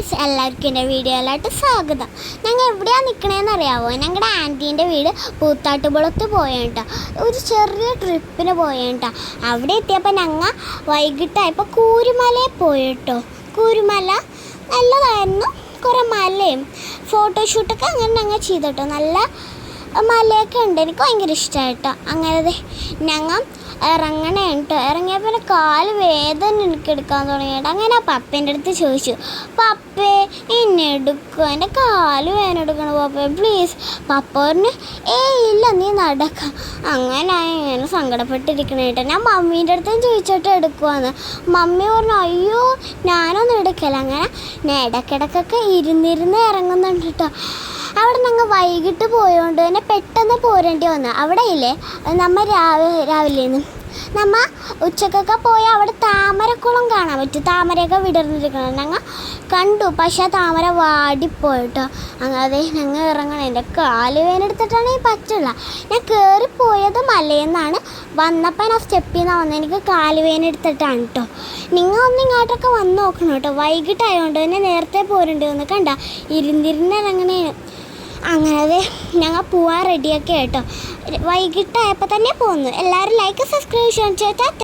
Guys, എല്ലാവർക്കും എൻ്റെ വീഡിയോയിലായിട്ട് സ്വാഗതം. ഞങ്ങൾ എവിടെയാണ് നിൽക്കണതെന്ന് അറിയാമോ? ഞങ്ങളുടെ ആൻറ്റീൻ്റെ വീട് പൂത്താട്ടുകുളത്ത് പോയേട്ടാ, ഒരു ചെറിയ ട്രിപ്പിന് പോയേട്ടാ. അവിടെ എത്തിയപ്പോൾ ഞങ്ങൾ വൈകിട്ടായപ്പോൾ കൂരുമലയിൽ പോയിട്ടോ. കൂരുമല നല്ലതായിരുന്നു, കുറേ മലയും ഫോട്ടോഷൂട്ടൊക്കെ അങ്ങനെ ഞങ്ങൾ ചെയ്തിട്ടോ. നല്ല മലയൊക്കെ ഉണ്ട്, എനിക്ക് ഭയങ്കര ഇഷ്ടമായിട്ടോ. അങ്ങനെ ഞങ്ങൾ ഇറങ്ങണേ കേട്ടോ. ഇറങ്ങിയപ്പോൾ കാല് വേദന എനിക്ക് എടുക്കാൻ തുടങ്ങിയിട്ട് അങ്ങനെ പപ്പേൻ്റെ അടുത്ത് ചോദിച്ചു, പപ്പേ എന്നെ എടുക്കുക, എൻ്റെ കാല് വേദന എടുക്കണം പപ്പേ പ്ലീസ്. പപ്പ പറഞ്ഞു, ഇല്ല നീ നടക്കാം. അങ്ങനെ ഇങ്ങനെ സങ്കടപ്പെട്ടിരിക്കണേ കേട്ടോ. ഞാൻ മമ്മീൻ്റെ അടുത്തും ചോദിച്ചിട്ട് എടുക്കുവാന്ന്. മമ്മി പറഞ്ഞു, അയ്യോ ഞാനൊന്നും എടുക്കില്ല. അങ്ങനെ ഞാൻ ഇടയ്ക്കിടയ്ക്കൊക്കെ ഇരുന്നിരുന്ന് ഇറങ്ങുന്നുണ്ട് കേട്ടോ. അവിടെ ഞങ്ങൾ വൈകിട്ട് പോയതുകൊണ്ട് തന്നെ പെട്ടെന്ന് പോരേണ്ടി വന്നു. അവിടെ ഇല്ലേ നമ്മൾ രാവിലെ നമ്മൾ ഉച്ചക്കൊക്കെ പോയി അവിടെ താമരക്കുളം കാണാൻ പറ്റും. താമരയൊക്കെ വിടർന്നിരിക്കണം ഞങ്ങൾ കണ്ടു, പക്ഷേ താമര വാടിപ്പോയിട്ടോ. അങ്ങനെ ഞങ്ങൾ ഇറങ്ങണം. എൻ്റെ കാല് വേനെടുത്തിട്ടാണെങ്കിൽ പറ്റില്ല. ഞാൻ കയറിപ്പോയത് മലയിൽ നിന്നാണ്, വന്നപ്പോൾ ഞാൻ സ്റ്റെപ്പിൽ നിന്നാണ് വന്നത്. എനിക്ക് കാല് വേനെടുത്തിട്ടാണ് കേട്ടോ. നിങ്ങൾ ഒന്ന് ഇങ്ങോട്ടൊക്കെ വന്ന് നോക്കണം കേട്ടോ. വൈകിട്ടായതുകൊണ്ട് തന്നെ നേരത്തെ പോരേണ്ടി വന്നു. കണ്ട ഇരുന്നിരുന്ന് ഇറങ്ങണേ. അങ്ങനെ ഞങ്ങൾ പോവാൻ റെഡിയൊക്കെ കേട്ടോ. വൈകിട്ടായപ്പോൾ തന്നെ പോന്നു. എല്ലാവരും ലൈക്ക് സബ്സ്ക്രൈബ് ചെയ്യാൻ ചേട്ടാ.